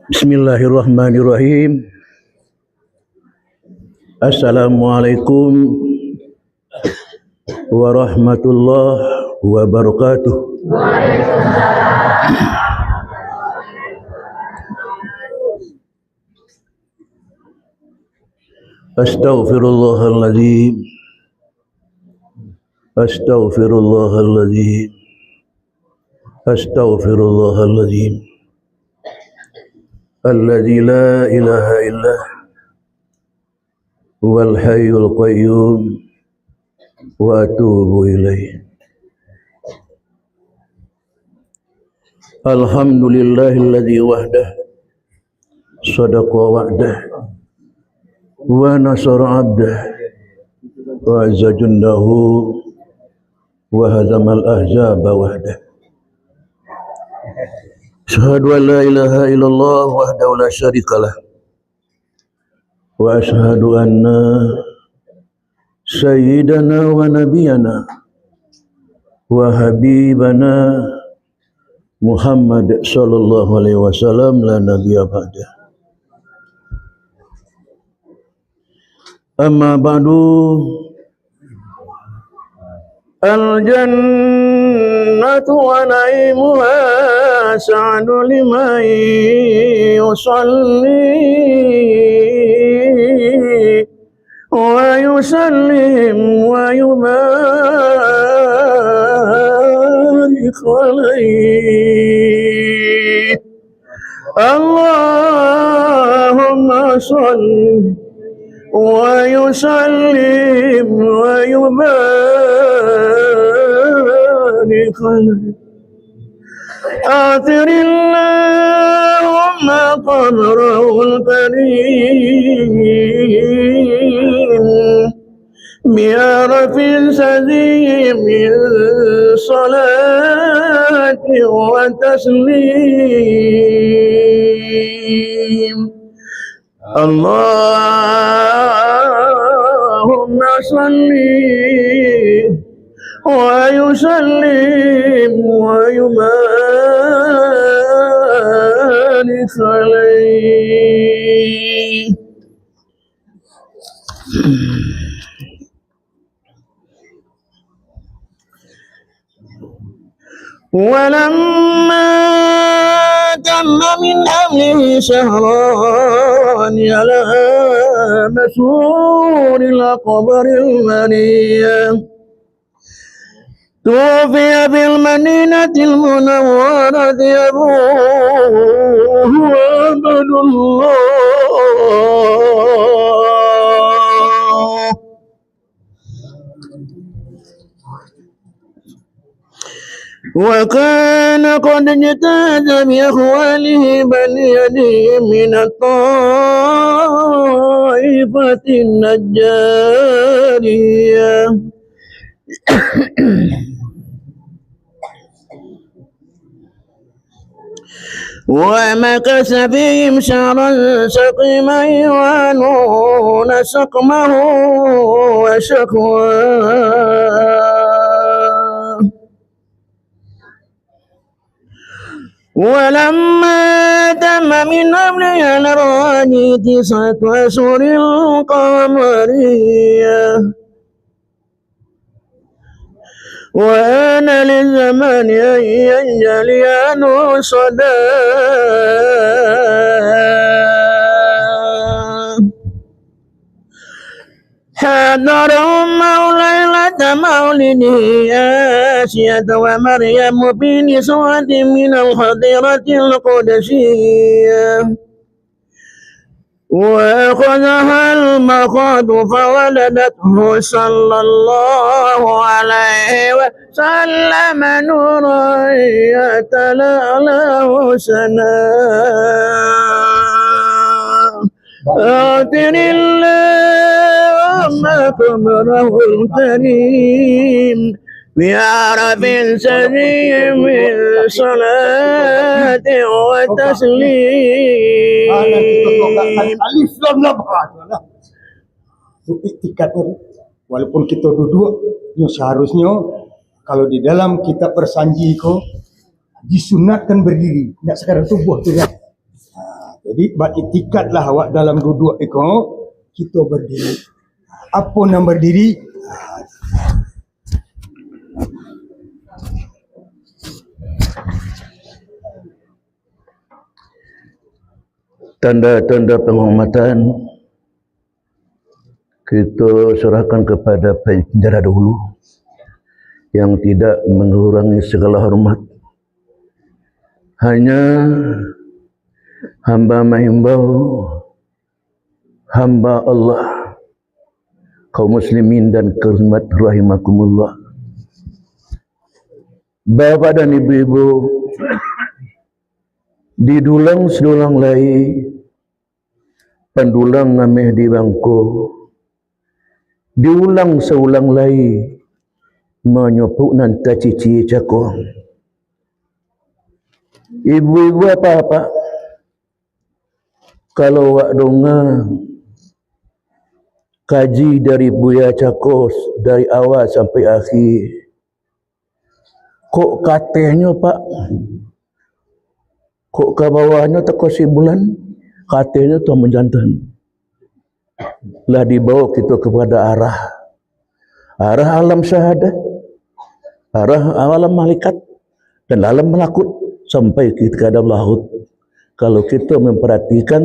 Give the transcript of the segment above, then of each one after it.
Bismillahirrahmanirrahim. Assalamualaikum warahmatullahi wabarakatuh. Astaghfirullahaladzim. Astaghfirullahaladzim. Astaghfirullahaladzim. Alladzi la ilaha illa huwal hayyul qayyum wa atubu ilaih. Alhamdulillahilladzi wahdah sadaqa wa'dah wa nasara 'abdah wa azza jundahu wa hazamal ahzaba wahdah. Asyhadu an la ilaha illallah wahdahu la syarikalah wa asyhadu anna sayyidana wa nabiyana wa habibana Muhammad sallallahu alaihi wasallam la nabiyya ba'dah. Amma ba'du. Al-jannatu wa na'imuha sa'adu liman yusalli wa yusallim wa yubarik alayhi. Allahumma salli wa yusallim wa yubarik alayhi. آثر اللهم قمره الكريم بعرف سدي من صلاة وتسليم. اللهم صل ويسلم ويبارك عليه. ولما تم من حمله شهران على مسور الأقبر المنية توفي بالمدينة المنورة أبوه عبد الله، وكان قد اجتاز بأخواله بل يديه من الطائفة النجارية. ومكث فيهم شهرا سقيما يعانون سقمه وشكواه. ولما تم من أمره الأراني 9 أشهر قمرية وآن للزمان أن ينجلي عنه صداه. حضرهم ليلة مولده آسية ومريم في نسوة من الحضيرة القدسية، وأخذها المخاض فولدته صلى الله عليه وسلم نورا يتلألأ سناه آتن اللهم قمره الكريم بعرف سري من صلاة وتسليم. Alif lam lam lah. Itu iktikadnya. Walaupun kita duduk, seharusnya kalau di dalam kitab bersanji ko disunatkan berdiri, tidak sekarang tubuh tu kan. Jadi buat iktikadlah awak dalam duduk itu kita berdiri. Apa yang berdiri? Tanda-tanda penghormatan kita serahkan kepada penjara dahulu yang tidak mengurangi segala hormat. Hanya hamba menghimbau hamba Allah, kaum muslimin dan kehormat rahimakumullah, bapak dan ibu-ibu, didulang sedulang lai, pendulang ngameh di bangku, diulang seulang lai, menyopuk nan tacici cakong. Ibu-ibu apa-apa, kalau wak donga kaji dari Buya Cakos dari awal sampai akhir, kok katanya pak, kok ke bawahnya teko si bulan, katanya tu menjantan. Lah dibawa kita kepada arah alam syahadat, arah alam malaikat dan alam malakut sampai kita ke dalam laut. Kalau kita memperhatikan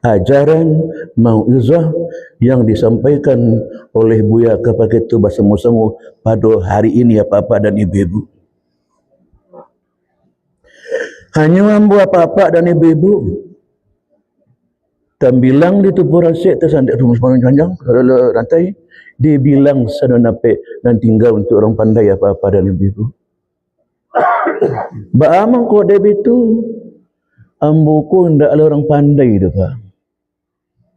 ajaran mauizah yang disampaikan oleh Buya kepada kita bersama-sama pada hari ini apa-apa dan ibu-ibu. Hanya mampu apa-apa dan ibu-ibu dan bilang di tubuh rasyid tersandak rumus panjang kalau rantai dia bilang sana nape dan tinggal untuk orang pandai apa-apa dan ibu-ibu. Ba'amang kok dia itu ambuku ndak ada orang pandai tu pak.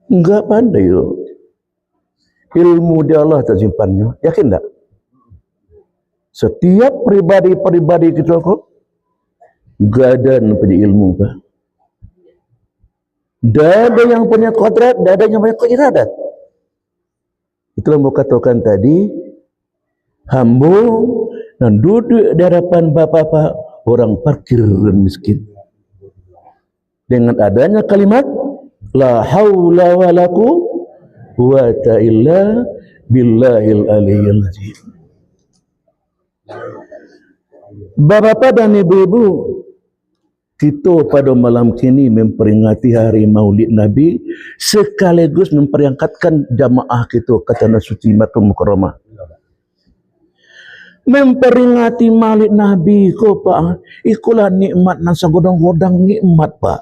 Enggak pandai tu. Ilmu dia Allah tak simpannya. Yakin tak? Setiap pribadi kita kok gadan punya ilmu pak. Dah ada yang punya kodrat, dah ada yang punya iradat. Itulah yang katakan tadi, hamba dan duduk di hadapan bapak-bapak orang parkir dan miskin. Dengan adanya kalimat la haula wala quwwata illa billahil aliyyil azim. Bapak-bapak dan ibu-ibu, kita pada malam kini memperingati hari Maulid Nabi sekaligus memperingkatkan jamaah kita ke tanah suci Makkah Mukarramah. Memperingati Maulid Nabi ko pak, ikulah nikmat nasa godang-godang nikmat pak.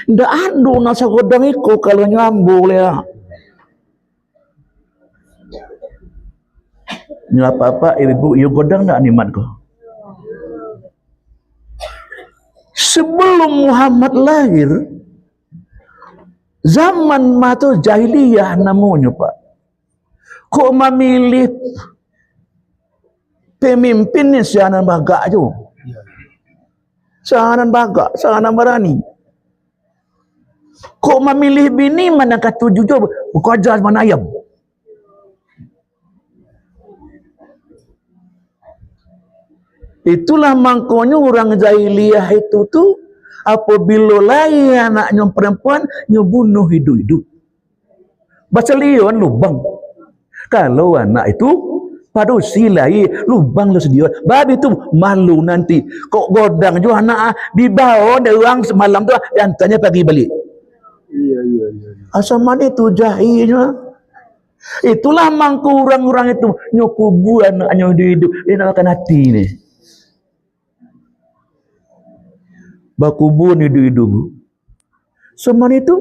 Ndak ada nasa godang iko kalau nyambung ya. Apa-apa ibu, you godang ndak nikmat ko? Sebelum Muhammad lahir, zaman matu jahiliyah namanya pak. Kok memilih pemimpinnya seanan bagak je. Seanan bagak, seanan berani. Kok memilih bini mana ketujuh je, bekerja mana ayam. Itulah makanya orang jahiliyah itu tu apabila lahir anaknya perempuan nya bunuh hidup-hidup. Baca lion lubang. Kalau anak itu pada usia lahir lubang lah sedia. Bab itu malu nanti. Kok godang juga anak dibawa dari orang semalam tu dan tanya pagi balik. Iya. Asal mana itu jahilnya? Itulah mangku orang-orang itu nyokubu anaknya hidup. Dia nak makan hati ni. Bakubun hidup-hidup. Semua itu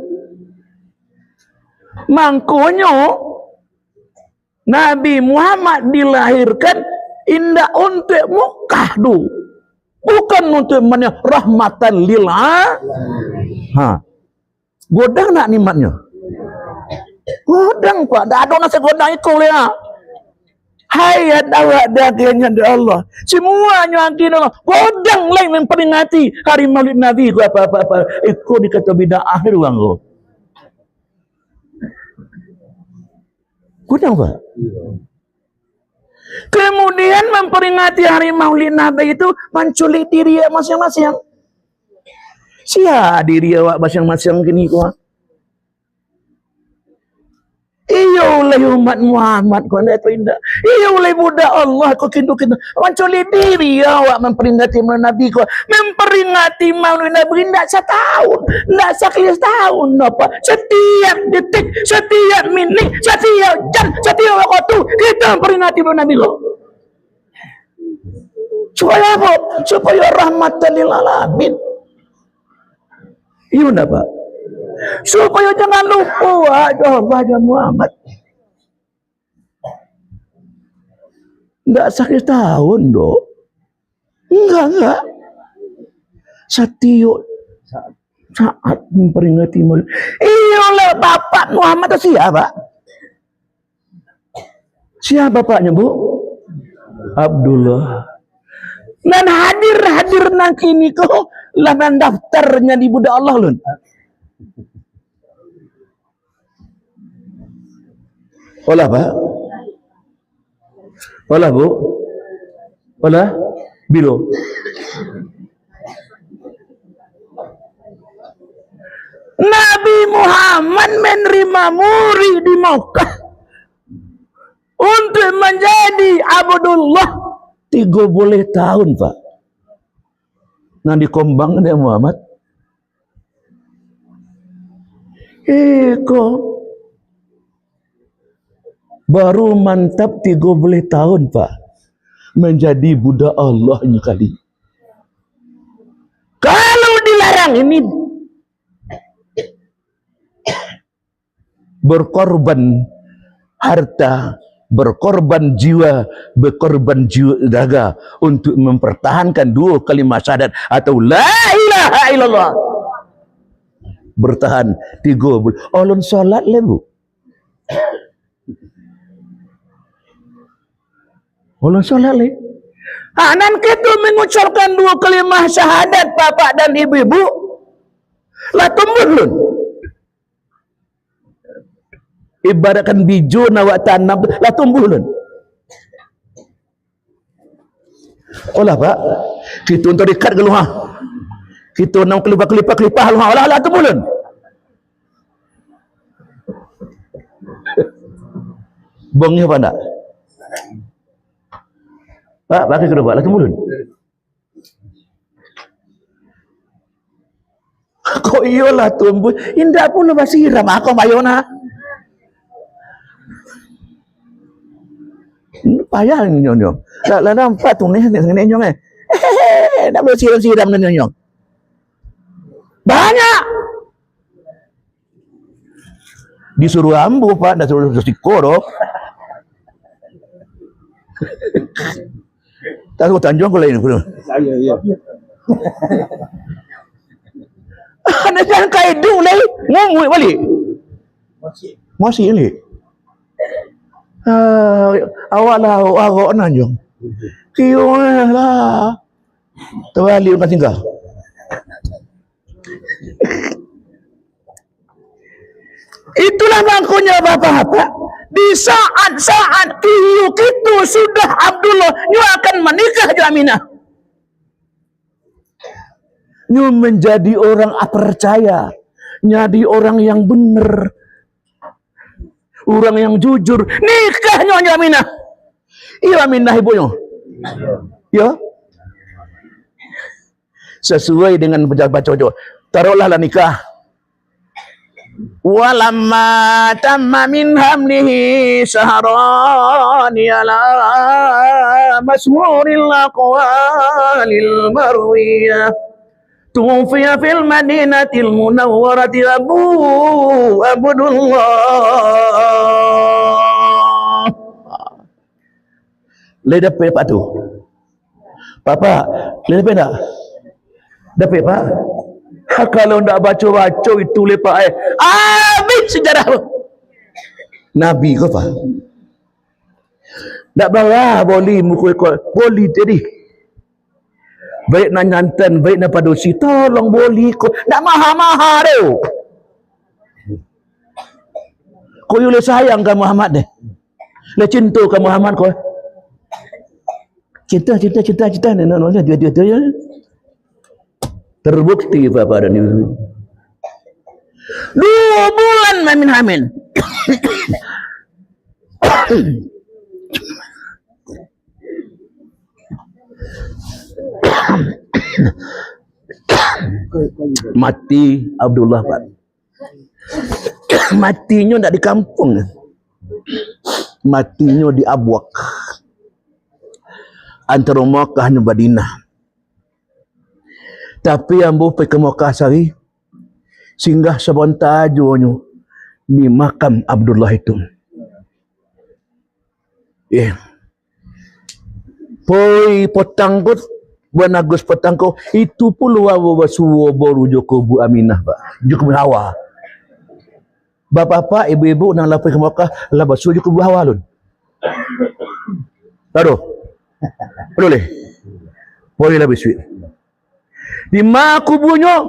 Mangkonyo Nabi Muhammad dilahirkan indah untuk Mekah tu. Bukan untuk mana rahmatan lil alamin. Godang nak nikmatnya? Godang Pak. Tak ada nasi godang ikut dia. Hayat awak dagingnya dari Allah. Semuanya akhirnya Allah. Godang lain memperingati hari Maulid Nabi ku apa-apa. Ikut dikata bid'ah ni orang tu. Godang Pak. Kemudian memperingati hari Maulid Nabi itu menculik diri masing-masing. Siapa diri awak masing-masing kini ku? Iyo oleh umat Muhammad kau nak pindah. Iyo oleh budak Allah kau kintu-kintu. Menculik diri awak memperingati Maulid Nabi kau. Memperingati Maulid Nabi tidak setahun, tidak sekelis tahun apa. Setiap detik, setiap minit, setiap jam, setiap waktu kita memperingati Maulid Nabi kau. Supaya apa? Supaya rahmatan lil alamin. Iya nak Pak. Supaya jangan lupa wajah Muhammad. Enggak sakit tahun dok. Enggak. Setiap saat memperingati Maulid. Iyalah bapak Muhammad itu siapa? Siapa bapaknya Bu? Abdullah. Dan hadir nang kini kau lah mendaftarnya di budak Allah lun. Olah Pak. Olah Bu. Olah Bilo. Nabi Muhammad menerima murid di Makkah untuk menjadi Abdullah 30 tahun Pak. Nah dikombang dia Muhammad. Kok baru mantap 30 tahun Pak menjadi budak Allah ini kali. Kalau dilarang ini berkorban harta, berkorban jiwa, berkorban daga untuk mempertahankan dua kalimat syahadat atau la ilaha illallah. Bertahan 3 bulan. Solat le Bu. Ulun solat le. Nan kita mengucapkan 2 kalimat syahadat bapak dan ibu-ibu. Lah tumbuh lun. Ibaratkan biju nawak tanam lah tumbuh lun. Olah Pak. Kita untuk dekat ke lu ha. Kita nak kelipah lu ha. Olah tumbuh lun. Bongnya apa nak? Pak, pakai kedua lah tumbuh lun. Kok iyalah tumbuh. Indah pun lepas siram aku mayona. Payah ni nyong. Lah nampak tu ni nyong nak bersiram-siram ni nyong. Banyak. Disuruh ambu Pak, dah suruh sikoro. Tak tahu Tanjung ke lain. Ya. Ada jangan kaidu lagi. Ngomong balik. Masih ni. Awak lah awak Tanjung. Kiu lah. Tawali bukan tinggal. Itulah bangkunya bapak-bapak. Di saat-saat kiu sudah Abdullah nyu akan menikah Aminah. Nyu menjadi orang percaya, jadi orang yang benar, orang yang jujur. Nikahnya Aminah. Iya Aminah ibunya. Ya. Sesuai dengan baca taruhlah nikah. Walamma tamma min hamlihi sahrani ala masmuril aqwalil marwiyah tufiya fil madinatil munawwarati Abu Abdullah. Le dapat pak tu. Papa, le dapat tak? Dapat pak? Kalau ndak baca-baca itu lepak habis sejarah Nabi ke apa? Ndak bawa boleh mukul boleh tadi. Baik nak nyantan, baik nak padusi, tolong boleh ko. Ndak maha-maha tu. Kau boleh sayang ke Muhammad deh. Le cinta ke Muhammad kau. Cinta dia. Terbukti Bapak dan Ibu. 2 bulan Mamin hamil. Mati Abdullah Pak. Matinya tidak di kampung. Matinya di Abwaq. Antara Makkah dan Madinah. Tapi yang pergi ke Makkah sehari, singgah sebentar aja ni makam Abdullah itu. Poi petang kot, bulan Agustus petang ko, itu puluh awa basuwa baru Joko Bu Aminah Pak. Joko Bu Hawa. Bapak-bapak, ibu-ibu nang lapor ke Makkah, lah basuwa Joko Bu Hawa lun. Aduh. Boleh. Boleh lah biskuit. Di mana kuburnya?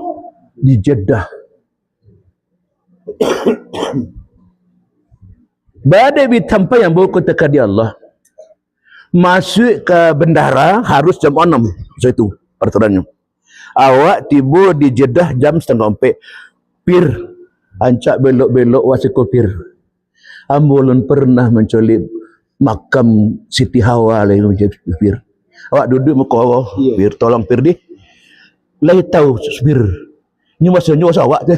Di Jeddah. Badai bitampai yang bawa kota dia Allah. Masuk ke bendara harus jam 6. So itu peraturannya. Awak tiba di Jeddah jam 3:30. Pir. Ancak belok-belok wasiko pir. Ambulun pernah menculik makam Siti Hawa lagi pir. Awak duduk muka awak. Pir, tolong pir di. Lai tahu pir. Ini maksudnya awak.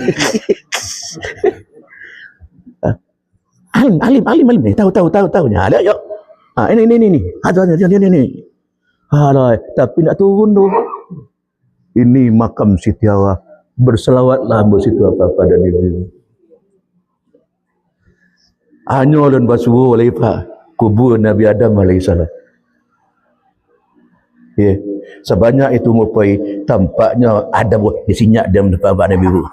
Alim ni. Tahu. Ya, ada yuk. Ini. Ini. Alah, tapi nak turun tu. Ini makam Siti Hawa. Berselawatlah mbak situ apa-apa dan ini. Hanya dan basuh oleh Pak kubur Nabi Adam alaihissalam. Ya, sebanyak itu mupai tampaknya ada buat disinyak dia mendapat Nabi Bu.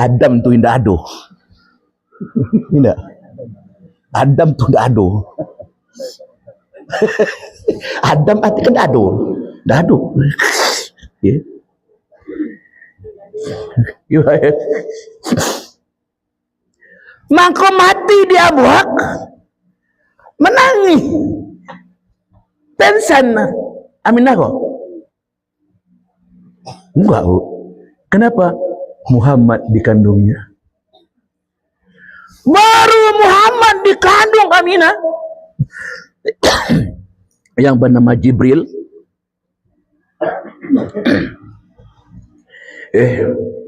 Adam tu indah ado. Indah. Adam tu indah ado. Adam arti kan ado. Dado. Ya. Maka mati di Abwaq. Menangis. Pensan Aminah kok? Enggak. Kenapa? Muhammad dikandungnya. Baru Muhammad dikandung Aminah. Yang bernama Jibril.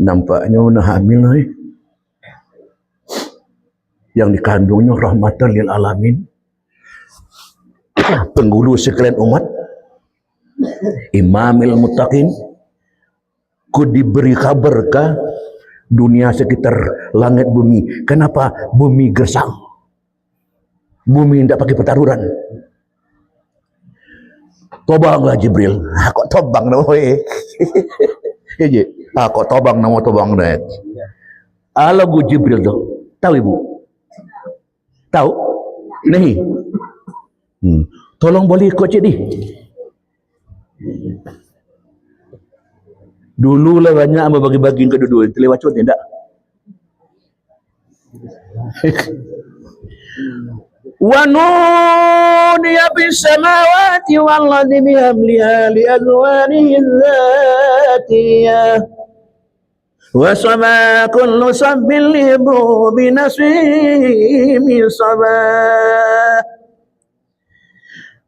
Nampaknya nak hamil ni. Yang dikandungnya rahmatan lil alamin. Penghulu sekalian umat. Imamil muttaqin. Ku diberi kabarkah dunia sekitar langit bumi. Kenapa bumi gersang? Bumi tidak pakai pertaruran. Tobanglah Jibril. Kok tobang nama weh. Ya je. Kok tobang nama tobang dah. Lagu Jibril tu. Tahu ibu? Tahu? Nahi. Tolong boleh ikut cik di. Dulu lah banyak yang bagi-bagi ke dua-dua. Terlewat cuat tidak? Wa nudiya bis samawati wal ardi bihamliha li azwanihi dzatiyah wa sama kullu sabbin libu binasimi sabah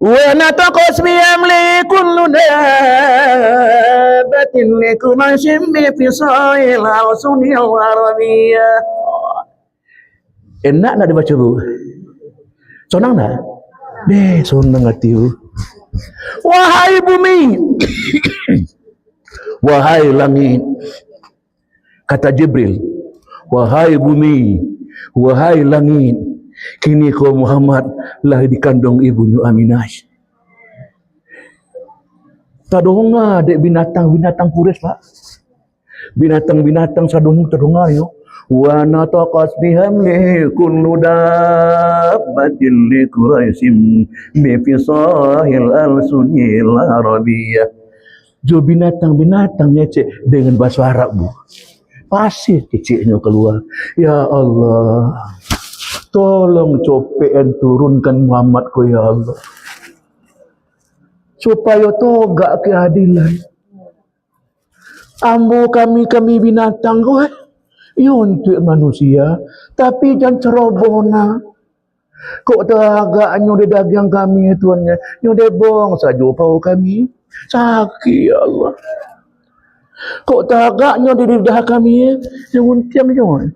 wa nataqas bihamli kullu dabatin likumashim bi fisail awsunil arabiyah. Enak nak dibaca bu? Senang tak? Senang hati tu. Wahai bumi, wahai langit, kata Jibril, wahai bumi, wahai langit, kini kau Muhammad lahir di kandung ibunya Aminah. Tak dengar dek binatang-binatang kuris pak. Binatang-binatang sadung terdengar yo. Wa nataqas bihamli kullu dabbatin li quraisim bi fisahil al-sunil arabiyyah. Jo binatang-binatang cek dengan bahasa Arab bu. Pasti ciciknya keluar. Ya Allah, tolong copean turunkan Muhammad ko ya Allah. Supaya togak keadilan. Ambo kami binatang ko untuk manusia, tapi jangan cerobona. Kok teragaknya di dagang kami tuannya, nyo debong saja pau kami. Sakit ya Allah. Kok teragaknya di lidah kami, yang untiang nyo.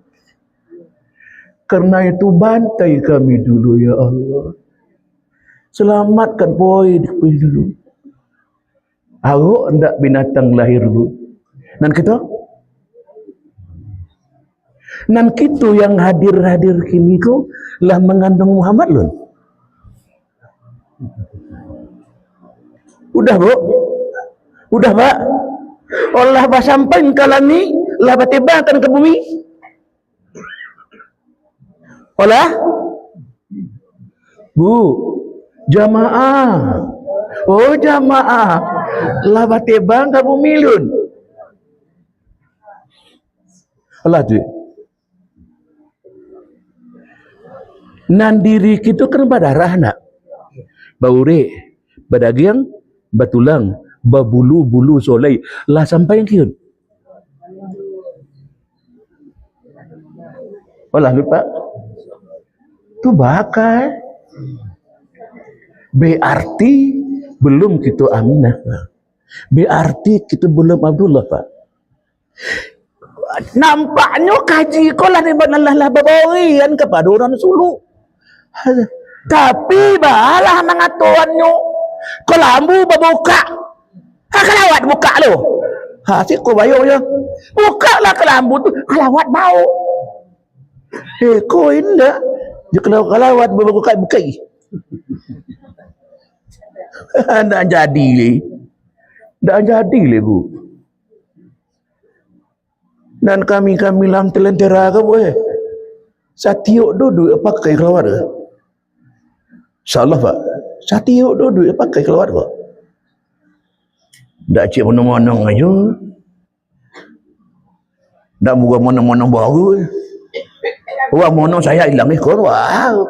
Karena itu bantai kami dulu ya Allah. Selamatkan boy dulu. Aku hendak binatang lahir dulu. Dan kita yang hadir kini ko lah mengandung Muhammad lun. Udah bu, udah pak. Allah bah sampai kalami lah batibatan ke bumi. Olah, bu, jamaah, oh jamaah, lah batibang ke bumi lun. Allah tu. Nan diri kita kan berdarah nak. Baure, badagiang, batulang, babulu-bulu solai. Lah sampai yang kiun. Olah lupa. Tu bakal. Berarti belum kita Aminah. Berarti kita belum Abdullah pak. Nampaknya kaji kau lah ni benar baborian kepada orang Sulu. Tapi balah mengatuannya kelambu berbuka. Kelawat buka lo. Si kau bayar ya. Buka lah kelambu tu. Kelawat bau. Kau indah. Dia kelawat berbuka. Tak jadi le. Tak jadi le bu. Dan kami lam telentera ke boleh. Satiuk duduk pakai kelawat ke? InsyaAllah pak. Satiuk duduk pakai kelawat ke? Tak cik mana-mana aja. Tak buka mana-mana baru. Wah mana saya hilang ni kau. Wow.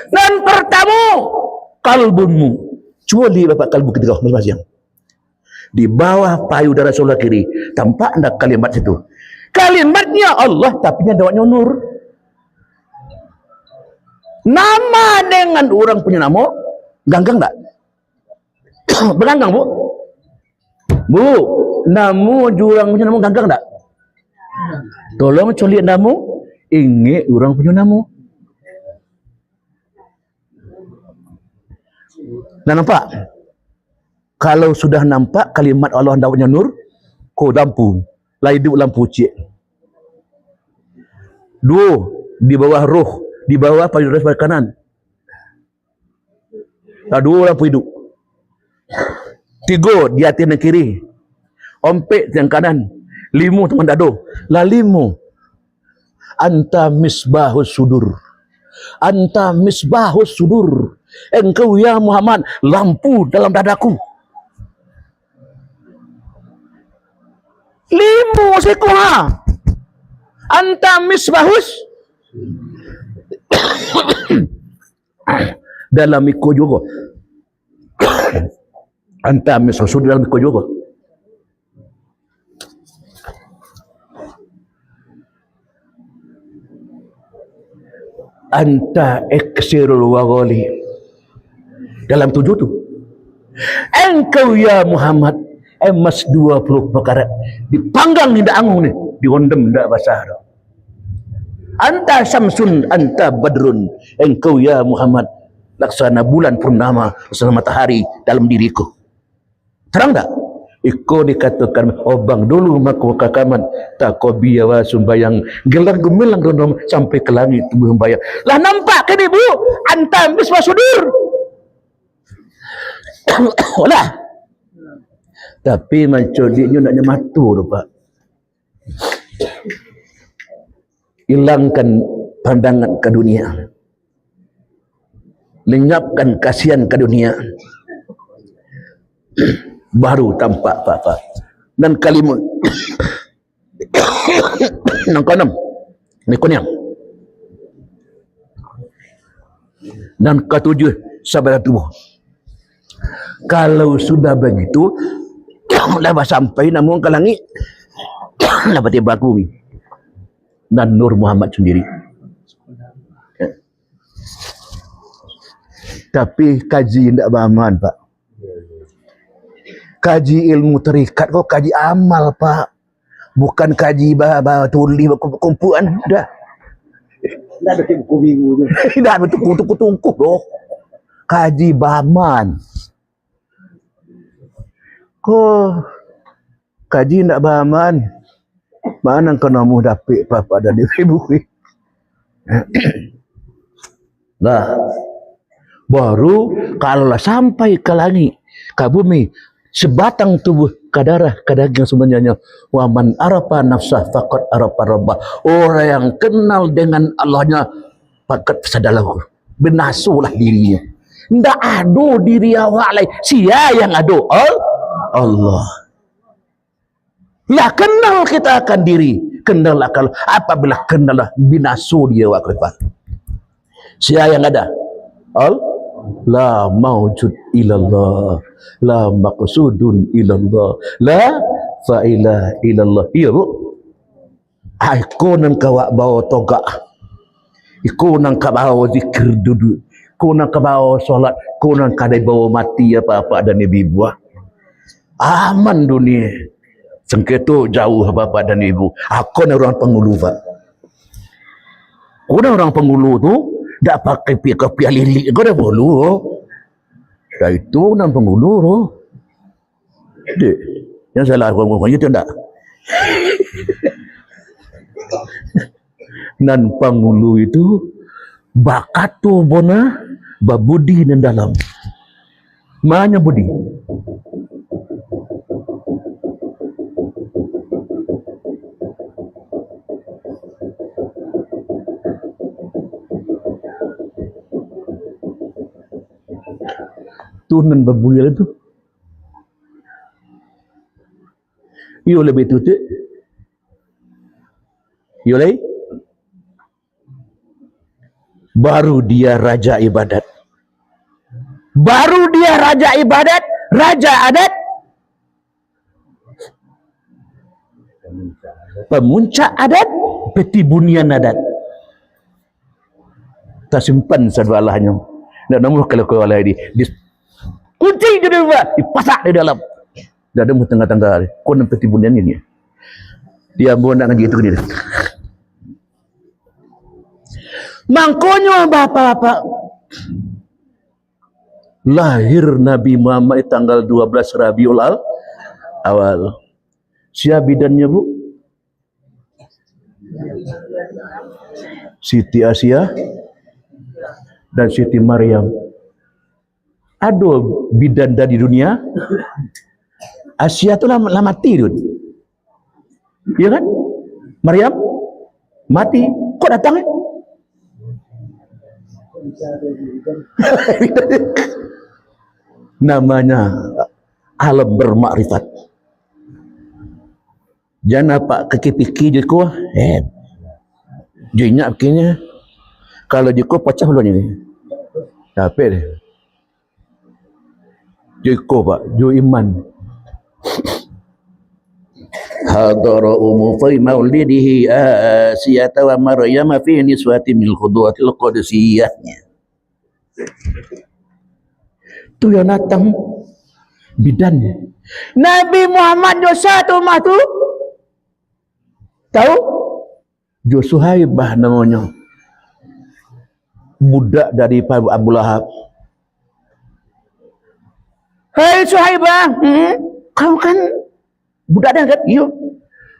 Dan pertama kalbunmu. Cuba lihat bapak kalbu ketika masing-masing. Di bawah payudara sebelah kiri tampak anda kalimat situ. Kalimatnya Allah tapi ada nur. Nama dengan orang punya nama ganggang tak? Berganggang bu? Bu, nama orang punya nama ganggang tak? Tolong coliak nama, ingat orang punya nama. Dah nampak? Kalau sudah nampak kalimat Allah dawanya nur, kau lampu, lah hidup lampu cik. Dua, di bawah roh, di bawah payudara sebelah kanan. Dua lampu hidup. Tiga, di atas dan kiri. Ompek yang kanan. Lima teman dado. Lah lima. Anta misbahus sudur. Anta misbahus sudur. Engkau ya Muhammad, lampu dalam dadaku. Lima sekuha. Anta misbahus dalam iko juga. Anta misbahus dalam iko juga. Anta iksirul waghali. Dalam 7 tu. Engkau ya Muhammad emas 20 perkara dipanggang ni dak angung ni, dirondem dak basah dah. Anta syamsun, anta badrun. Engkau ya Muhammad laksana bulan purnama, laksana matahari dalam diriku. Terang tak? Iko dikatakan obang dulu maka kakaman tak kau biawa sumbayang gelang gemilang rondom sampai ke langit tumbuh membayang. Lah nampak kan ibu? Anta misbah sudur. Olah. Tapi macam dia nak nyematu tu Pak. Hilangkan pandangan ke dunia, lenyapkan kasihan ke dunia, baru tampak Pak. Dan kalimat yang keenam ni kunyang, dan ketujuh sabar tubuh. Kalau sudah begitu dah sampai namun ke langit dapat tiba bumi dan Nur Muhammad sendiri. Tapi kaji tidak beramal Pak. Kaji ilmu terikat kau kaji amal Pak. Bukan kaji bah tuli kumpulan dah. Dah ada buku minggu tu. Tidak betul tungku doh. Kaji baman. Kau kaji tidak beramal. Mana kau namu dapat apa dan ibu ni? Nah, baru kalau sampai ke langit, ke bumi, sebatang tubuh ke darah, ke daging sebenarnya. Wa man arafa nafsah faqad arafa rabbah. Orang yang kenal dengan Allahnya faqad sadalahu. Benasulah dirinya. Ndak ada diri awak lain. Sia yang ada Allah. Lah kenal kita akan diri, kenal akal. Apabila kenal binasu dia wa kelifat. Siapa yang ada? La maujud ilallah, la maqsudun ilallah, la fa'ilah ilallah. Iya bu. Aku nang kawak bawa toga, aku nang kabawa zikir duduk, aku nang kabawa solat, aku nang kadai bawa mati apa-apa dan ibu buah. Aman dunia. Sengketu jauh bapak dan ibu. Aku ni orang penghulu Pak. Aku ni orang penghulu tu tak pakai pia lilik. Kau dah penghulu. Dah itu orang penghulu tu. Dek, yang salah orang-orang itu tak. Dan penghulu itu bakat tu bona babudi dan dalam. Mana budi? Tunan berbuil itu. Ia lebih tutup. Ia lebih. Baru dia raja ibadat. Baru dia raja ibadat, raja adat. Pemuncak adat, peti bunian adat. Tak simpan sadwalahnya. Dan namun kalau kau alai di kunci je dia buat, dipasak di dalam. Dah ada tengah-tengah dia. Kau nampak tibunian ini. Dia pun nak ngaji itu ke dia. Mangkonyo bapak-bapak. Lahir Nabi Muhammad tanggal 12 Rabiul Awal. Siapa bidannya bu? Siti Asia dan Siti Maryam. Ada bidan dari dunia. Asia tu lah mati tu. Ya kan? Maryam mati. Kok datang? Namanya alam bermakrifat. Jangan apa keki-peki je ko. Jinyak begini. Kalau je ko pecah belum ni. Tapi dia. Jiko Pak, jo iman. Hadara fi maulidihi Asiyata wa Maryam fi niswati min khudwatil qudusiyahnya. Tu yang datang bidannya. Nabi Muhammad jo satu mah tu. Tahu? Jo Suhaibah namanya. Budak dari Abu Lahab. Hei Suhaibah, kau kan budak dan kan? Yuk.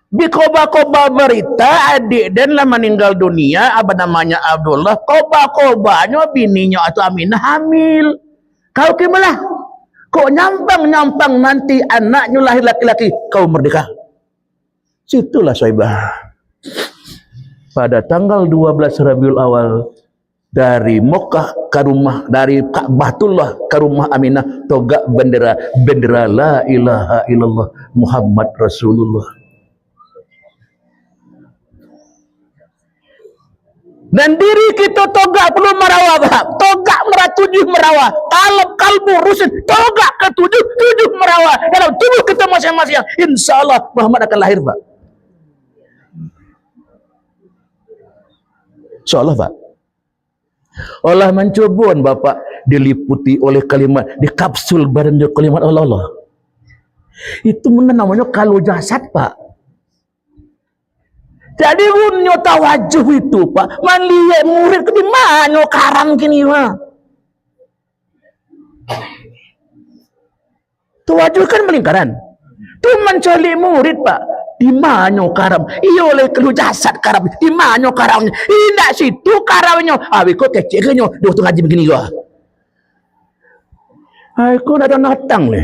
Di koba-koba berita adik dan lah meninggal dunia, apa namanya Abdullah, koba-kobanya bininya atau Aminah hamil. Kau kimalah? Kok nyampang nanti anaknya lahir laki-laki, kau merdeka. Situlah Suhaibah. Pada tanggal 12 Rabiul Awal dari Mekah ke rumah, dari Ka'batullah ke rumah Aminah, togak bendera la ilaha illallah Muhammad Rasulullah. Dan diri kita togak perlu merawah, togak meratujuh merawah, kalbu rusin, togak ke tujuh merawah dalam tubuh kita masing-masing. Insya Allah Muhammad akan lahir, Pak. Insya Allah, Pak. Allah mencobon Bapak diliputi oleh kalimat, di kapsul badan dia kalimat Allah. Itu namanya kalau jasad, Pak. Jadi unyo tawajuh itu, Pak. Man lihat murid ke di mana karam kini, Pak. Tawajuh kan melingkaran. Tu mencari murid, Pak. Di mana karam? Iyo oleh kelu jasad karam. Di mana karamnya? Indak situ karamnya. Abi kau kecil ke nyo, dia ngaji begini gua. Aku dah datang ni.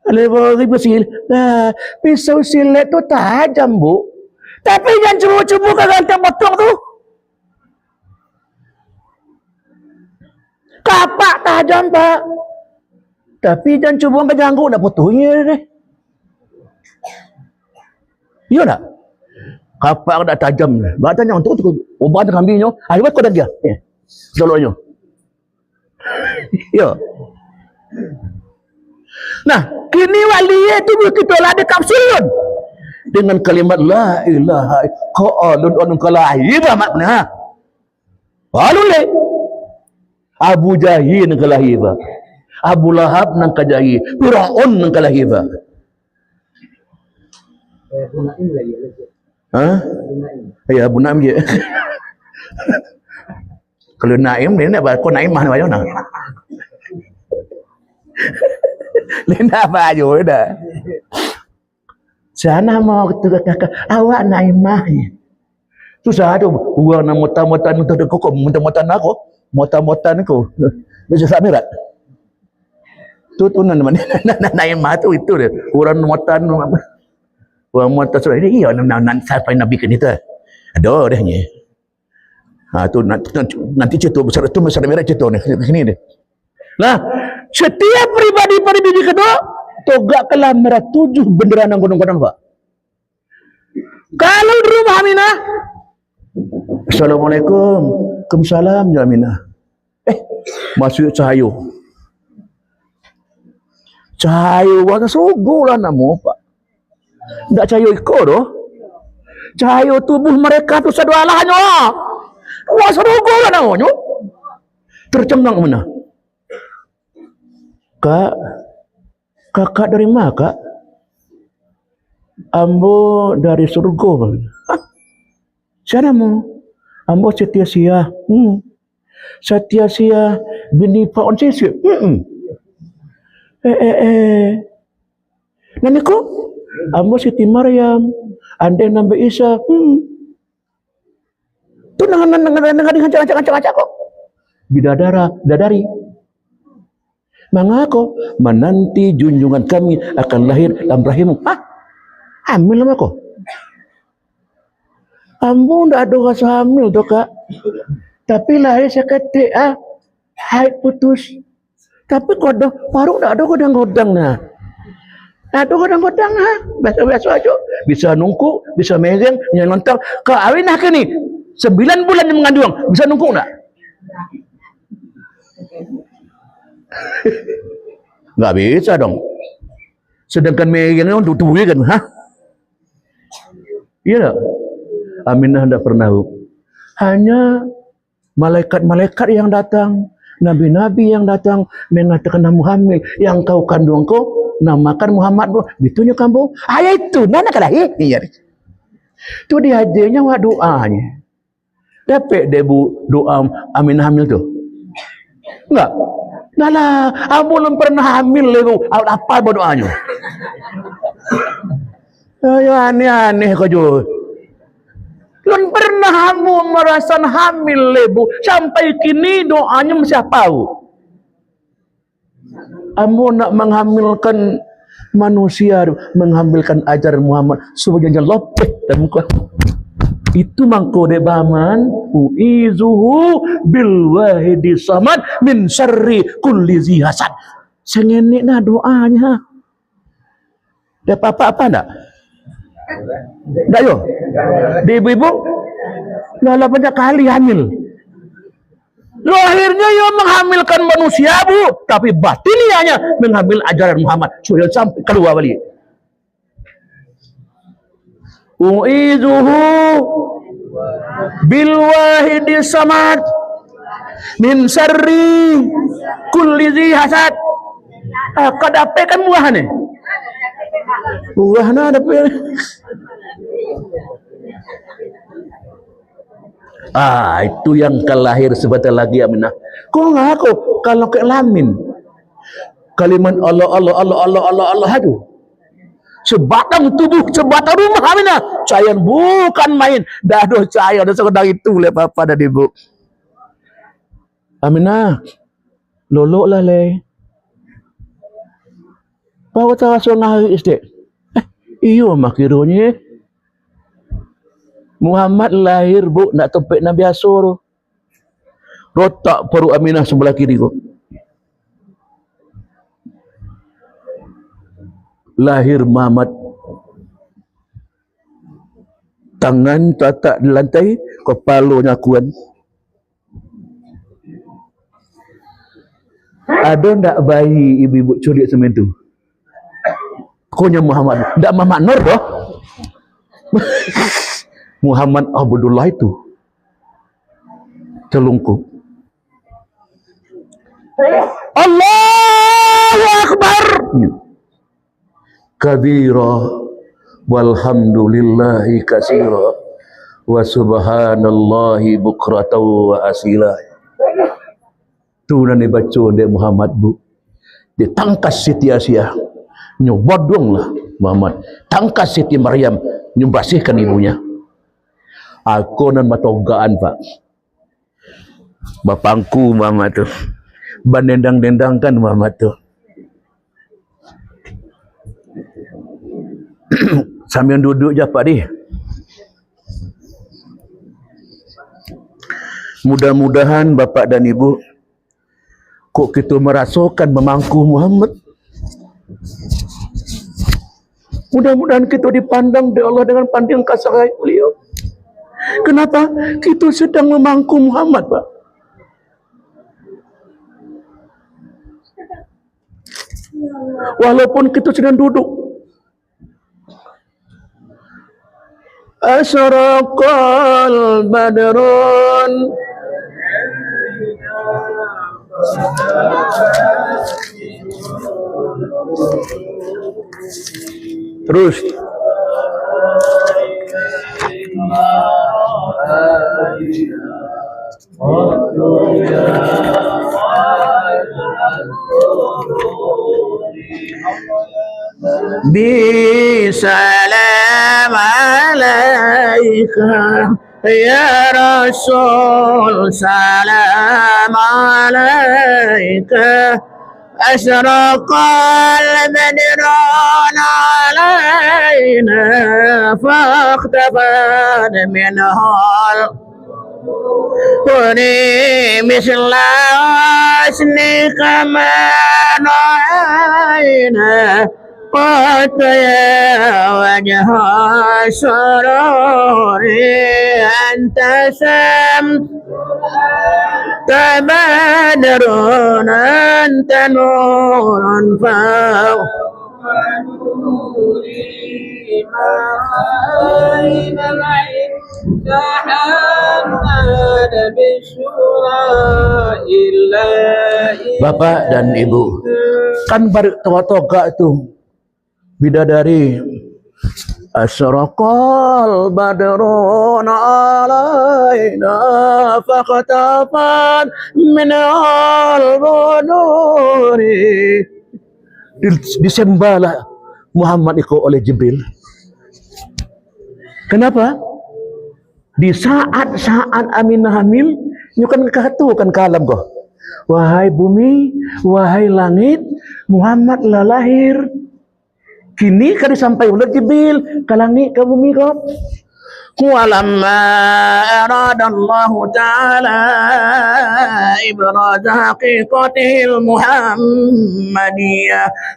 Lebih besil. Pisau silet tu tajam, Bu. Tapi jangan cubu-cubu ke ganteng potong tu. Kapak tajam, Pak. Tapi jangan cuba mengganggu, nak potongnya deh. Iya tak? Kapak dah tajam. Batanya untuk obat kambingnya. Ayo kau dah dia. Joloknya. Iya. Nah, kini wali itu kita lah ada kapsul dengan kalimat la ilaha illallah kalahibah makna. Lalu le Abu Jahil kalahibah. Abu Lahab nang kajahi, Firaun nang kalahiba. Abu Naim lagi. Hah? Ya Abu Naim je. Kalau Naim ni nak kau Naim mana bayo nak? Lena bayo dah. Sana mau kakak awak Naimah ni. Susah tu uang nak motan-motan tu kau motan-motan aku, motan-motan aku. Bisa samirat. Tu mana Naimah tu itu dia. Orang muatan apa? Orang muatan surat ini iya nanti sampai Nabi kan itu. Ada dah ni. Tu nanti cerita besar tu besar merah cerita ni sini dia. Nah, setiap pribadi kedua togaklah merah 7 bendera nang gunung-gunung, Pak. Kalau di rumah Aminah, Assalamualaikum. Waalaikumsalam ya Aminah. Masuk cahaya. Cahaya warna sugu lah nama, Pak. Tak cahaya ikut tu. Cahaya tubuh mereka tu sedualahnya. Wah sugu lah namanya. Tercengang mana? Kakak dari mana, Kak? Ambo dari surga. Siapa mu? Ambo Setia Sia. Setia Sia bini Pak On Sisi. Naniku, ambo Siti Maryam, anda Nabi Isa. Tu dengan cakap kok. Bidadari. Mengako menanti junjungan kami akan lahir dalam rahimmu. Hamil lama kok. Ambo ndak ada rasa hamil tu, Kak. Tapi lahir seketik haid putus. Tapi kodang paru tak ada godang-godang nah. Ada godang-godang biasa-biasa aja. Bisa nungku, bisa mereng, yang nonton. Kau awinah ke ni? 9 bulan yang mengandung, bisa nungku tak? Enggak bisa dong. Sedangkan merengnya untuk tubuh kan, Iya tak? Aminah tidak pernah. Hanya malaikat-malaikat yang datang, nabi-nabi yang datang mengatakan kamu hamil, yang kau kandung kau namakan Muhammad bu, bitunya kamu. Ayah itu, nana kada iya. Tu dia hadiahnya wa doanya. Dapat dia bu doa amin hamil tu. Enggak. Nah lah, amu belum pernah hamil lagi. Apa doanya? Ya aneh-aneh kau jo. Belum pernah amu merasa hamil lebu. Sampai kini doanya masih apa? Amu nak menghamilkan manusia, menghamilkan ajaran Muhammad. Sebenarnya lopet dan muka. Itu mangko de baman uizuhu bil wahidi samad min syarri kulli zi hasad. Sengene na doanya. Ada apa-apa enggak? Enggak yo. Di ibu-ibu lala banyak kali hamil. Lahirnya yo menghamilkan manusia bu, tapi batinianya mengambil ajaran Muhammad. Sudah sampai kedua kali. Uizuhu bil wahidi samad min syarri kulli zi hasad. Kadape kan buah ni. Buah na dape. Itu yang kelahir sebentar lagi Aminah. Kau ngaku kalau ke lamin kalimat Allah Allah Allah Allah Allah Allah aduh. Sebatang tubuh, sebatang rumah Aminah. Cayan bukan main. Dah doh cahaya, dah sekedar itu le papa dan ibu. Aminah, lolok lah le. Bawa tahu songah istek. Iyo makiranya. Muhammad lahir bu, nak tempat Nabi Asur. Rotak perut Aminah sebelah kiri kok. Lahir Muhammad, tangan tatak di lantai, kepalanya kuat. Ada ndak bayi ibu-ibu culik semen tu? Konya Muhammad, ndak Muhammad Nur doh. Muhammad Abdullah itu telungkup. Allahu Akbar. Kabira walhamdulillahi katsira wa subhanallahi bukratan wa asila. Tu nani baca dia Muhammad bu. Dia tangkas Siti Asia. Nyobodong lah Muhammad. Tangkas Siti Maryam nyumbasihkan ibunya. Aku nan matogaan pak. Bapangku Muhammad tu. Bandendang-dendangkan Muhammad tu. Sambil duduk je Pak Di. Mudah-mudahan Bapak dan Ibu kok kita merasakan memangku Muhammad. Mudah-mudahan kita dipandang oleh Allah dengan pandang kasih beliau. Kenapa? Kita sedang memangku Muhammad Pak. Walaupun kita sedang duduk. Asyraqal badrun terus Bisalam alaika ya Rasul, salam alaika asyraqal badrun alaina fakhtabat minhal kuni misla asnika manaina قد يا وجه السرور أنت شمس بدر أنت نور فوق تحمل بشرى إلا Bapak dan Ibu, kan baru toga itu bidadari. Asyraqal badrun alaina faqatafan min al-bunuri. Disembalah Muhammad itu oleh Jibril. Kenapa? Di saat-saat Aminah hamil, itu kan kehatukan ke alam kau. Wahai bumi, wahai langit, Muhammad lah lahir. Kini kan disampaikan oleh Jibril ke langit, ke bumi kau. Walamma aradallahu ta'ala ibraza haqiqatihil muhammadiyah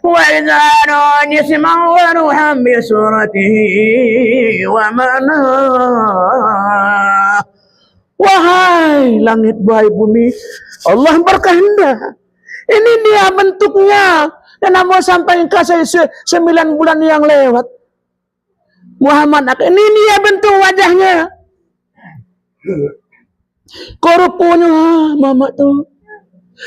wa izana jisman wa ruham bi suratihi wa mana. Wahai langit, wahai bumi, Allah berkehendak. Ini dia bentuknya. Dan mau sampai ke 9 bulan yang lewat. Muhammad, ini dia bentuk wajahnya. Korupnya Mama tuh.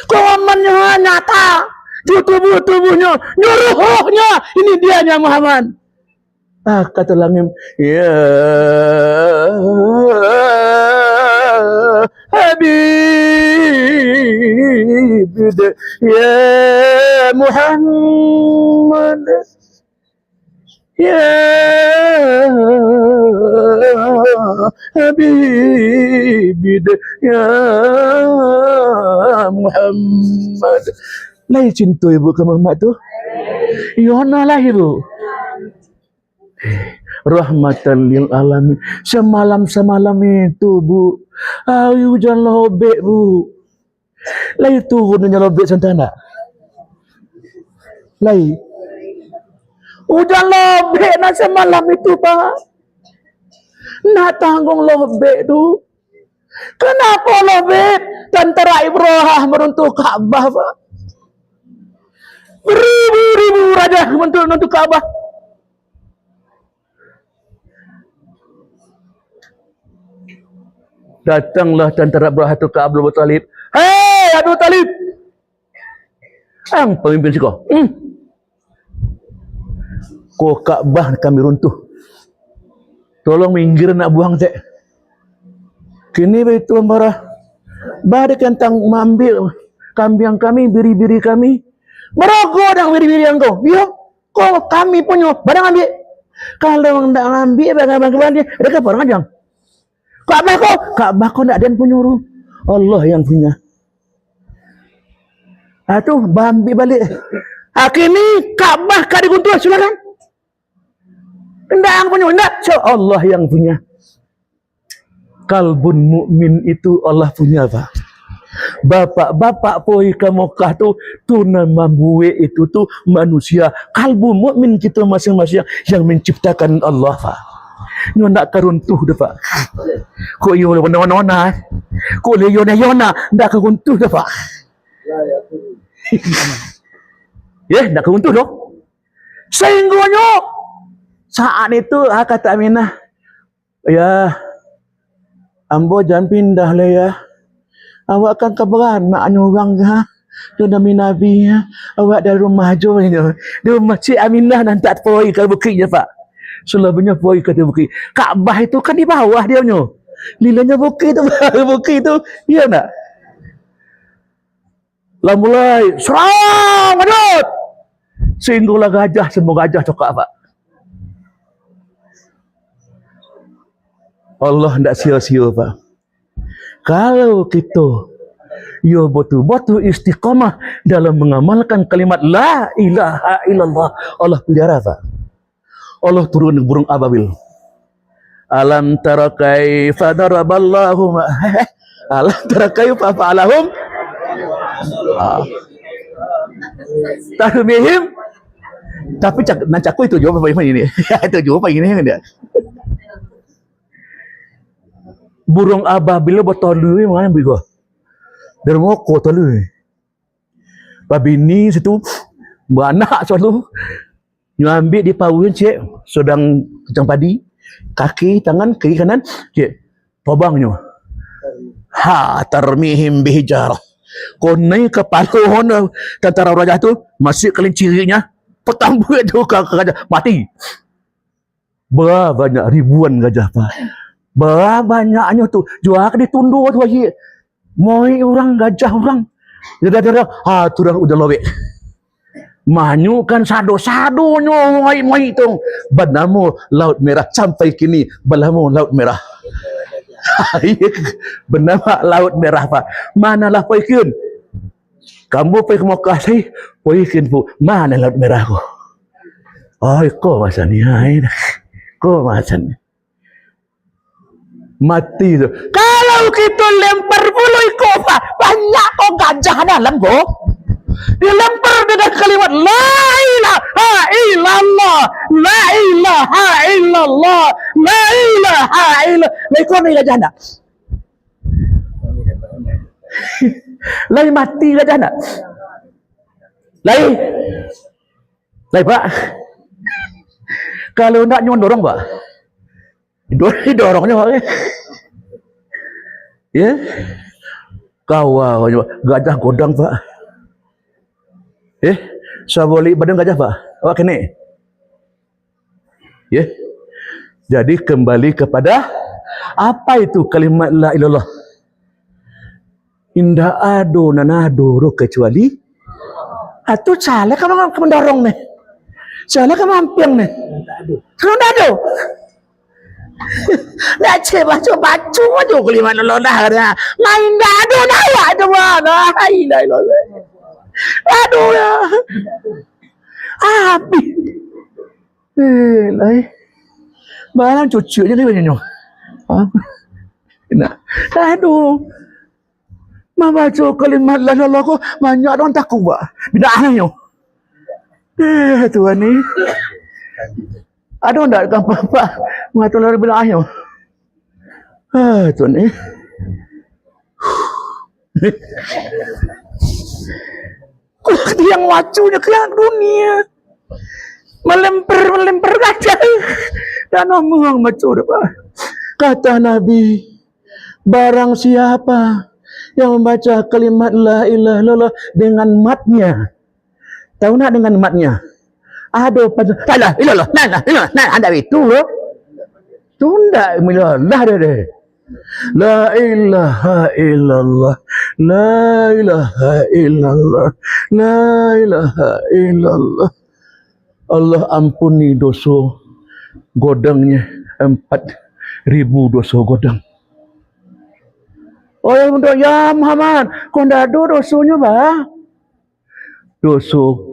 Komannya nyata. Tubuhnya, nyuruhnya. Ini dianya Muhammad. Kata langit, ya Habib, ya Muhammad, ya Habib, ya Muhammad. Lai cinta ibu ke Muhammad tu. Yona lahir tu. Rahmatan lil alamin. Semalam itu Bu, hujan lobek Bu. Lai turunnya lobek santana. Lai hujan lobek nak semalam itu Pak. Nak tanggung lobek tu. Kenapa lobek? Tentara Ibrahim meruntuh Kaabah Pak. Beribu-ribu raja meruntuh Kaabah. Datanglah tentara Ibrahim ke Abu Talib. Hei Abu Talib, ang pemimpin si kau. Kau Kaabah kami runtuh. Tolong minggir nak buang cek. Kini begitu marah. Badai kentang mengambil kambing kami, biri-biri kami. Merogoh dengan biri-biri yang kau. Ya, kau kami punya. Badai ambil. Kalau tidak ambil, bagaimana dia? Mereka orang ajang. Kaabah kau tak ada yang penyuruh. Allah yang punya. Tu ambil balik. Kini Kaabah kau diguntur, silakan. Tidak yang punya, tidak. So, Allah yang punya. Kalbun mukmin itu Allah punya Pak. Bapak-bapak poi ke Mekah tu nama bue itu tu manusia. Kalbu mukmin kita masing-masing yang menciptakan Allah Pak. Nyo nak karuntuh dah Pak. Kok yo wana-wana. Kok le yona-yona ndak karuntuh dah Pak. Ya, ndak karuntuh doh. Sehinggonyo saat itu kata Aminah, ya ambo jangan pindah lah ya. Awak kan keberan maknya orang ha. Tu Nabi Nabi ya. Awak dari rumah jo ni. Di rumah Cik Aminah dan tak poi ke bukit je Pak. Selebihnya poi ke bukit. Kaabah itu kan di bawah dia punya. Lilanya bukit tu, bukit tu. Ya nak? Lah mulai serang madut. Singgunglah gajah, semua gajah cokak Pak. Allah tidak sia-sia Pak. Kalau kita ya betul-betul istiqamah dalam mengamalkan kalimat la ilaha illallah, Allah pelihara Pak. Allah turun burung ababil. Alam tara kaifa daraballahu alam tara kaifa fa'alahum tahmihim. Tapi nak cakap itu jawab apa ini? Itu jawab apa ini dia? Burung ababil bertolui mana bigo? Dermoko tolui. Babi ni situ beranak selalu. Nyu ambil di pawin cik sedang kecang padi. Kaki, tangan, kiri kanan. Cik, tobangnya. Tarmihim bihijarah. Konai kepala orang tentara raja tu masih kelincirinya petambuk itu ke gajah mati. Berapa banyak ribuan gajah Pak. Berapa banyaknya tu jual ditundur tu lagi. Moi orang gajah orang. Dia tu dah udah lobek. Manyukan sado-sadonyo moi tu. Bernama Laut Merah sampai kini bernama Laut Merah. Bernama Laut Merah Pak. Manalah paikin? Kamu pergi ke Mekah saya, paikin bu. Mana Laut Merah ko? Ay, kau macam ni, kau macam ni. Mati tu. Kalau kita lempar bulu ikut Pak, banyak kau gajah dalam ko. Dilempar dengan kalimat La ilaha illallah, La ilaha illallah, La ilaha illallah. Kau ni gajah nak? Lai mati gajah nak? Lai Pak. Kalau nak dorong Pak, dorongnya Pak. Ya, kawal gajah godang Pak. Saboli badan gajah Pak. Awak kena. Ya. Jadi kembali kepada apa itu kalimat la ilallah. Indah ado nanado ro kecuali atau salah kamu mendorong nih. Salah kamu ampiang nih. Kalau ado. Nak coba aja kalimat la ilallah dah. Main ado nak ada mana. La ilallah. Aduh ya. Habis. Lai. Barang cucunya ni banyak. Nak. Aduh. Membaca kalimat la ilaha illallah banyak orang takut Pak. Bid'ahnya. Tuan ni. Ada tak apa-apa mengatakan bid'ahnya? Tuan ni. Yang wacunya ke dunia. Melempar gajah. Dan ngomong macam apa? Kata Nabi, barang siapa yang membaca kalimat la ilaha illallah dengan matnya. Tahu nak dengan matnya? Ada pada la ilaha illallah. Nah, ada itu loh. Tunda ilallah dia. La ilaha illallah, la ilaha illallah, la ilaha illallah. Allah ampuni dosa godangnya 4.000 dosa godang. Oh ya Muhammad, kau dah ada dosanya bah? Dosa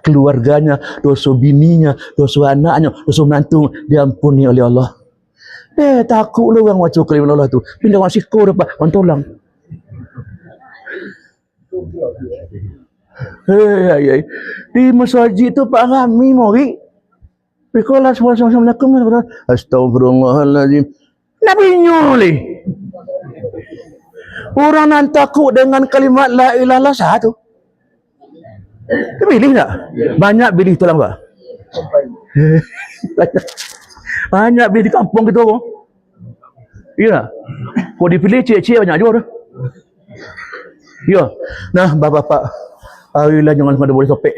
keluarganya, dosa bininya, dosa anaknya, dosa menantu diampuni oleh Allah. Takut lu orang baca kalimat Allah tu. Pindah orang siko dapat orang tolong. Di masjid tu Pak Rami mori. Pikolah Assalamualaikum. Astagfirullahaladzim. Nabi nyoli. Orang nan takut dengan kalimat la ilaha illallah satu. Dia pilih tak? Banyak pilih tolong Pak. Banyak pilih di kampung kita kok. Ya. Kau dipilih cik-cik banyak juga dah. Ya. Nah, bapak-bapak, jangan ada boleh topik.